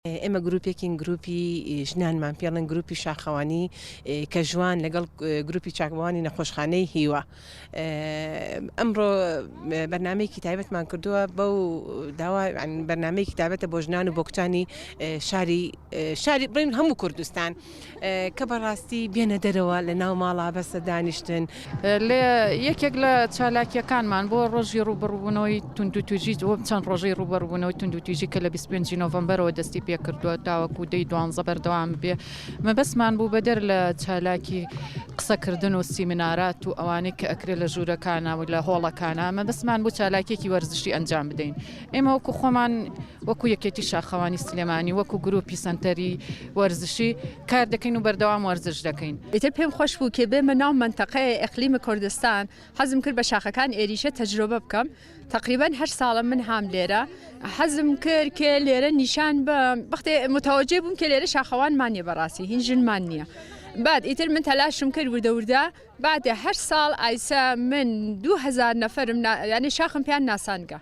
ئێمە گروپێکین گروپی ژنانمان پێڵن گروپی شاخەوانی کە جوان لەگەڵ گروپی چاکبوانی نەخۆشخانەی هیوە. ئەمڕۆ بەرنمەیەکی تایبەتمان کردووە بەو داوا بەرنمەیەکی تایبەتە بۆ ژنان و بۆ کچانی شاری بڵین هەموو کوردستان کە بەڕاستی بێنە دەرەوە لە ناو ماڵا بەسە دانیشتن. لێ یەکێک لە چالاکیەکانمان بۆ ڕۆژی ڕوبەڕبوونەوەی تونند و توێژی چەند ڕۆژەی ڕوبەڕبوونەوەی تونند و توێژی کە لە 25 نۆڤەمبەرەوە دەستی پێ کردووە تاوەکو دەی 12 بەردەوام بێ مەبەستمان بوو بەدەر لە چالاکی قسەکردن و سیمینارات و ئەوانەی کە ئەکرێت لە ژوورەکانە و لە هۆڵەکانە مەبەستمان بوو چالاکێکی وەرزشی ئەنجام بدەین. ئێمە وەکو خۆمان وەکو یەکێتی شاخەوانی سلێمانی وەکو گروپی سنتەری وەرزشی کار دەکەین و بەردەوام وەرزش دەکەین. ئیتر پێم خۆش بوو کە بێمە ناو منتەقەی ئەقلیمی کوردستان حەزم کرد بە شاخەکان ئێریشە تەجربە بکەم. تقریبا هەر ساڵم من هام لێرە حەزم کرد کە لێرە نیشان بە وەختێ متوەجێ بووم کە لێرە شاخەوانمانیە بەڕاستی هین ژنمان نییە. بعد ئیتر من تەلاشم کرد وردە بعد هەر ساڵ ئایسا من 2000 نەفرم یعنی شاخم پیان ناسانگە.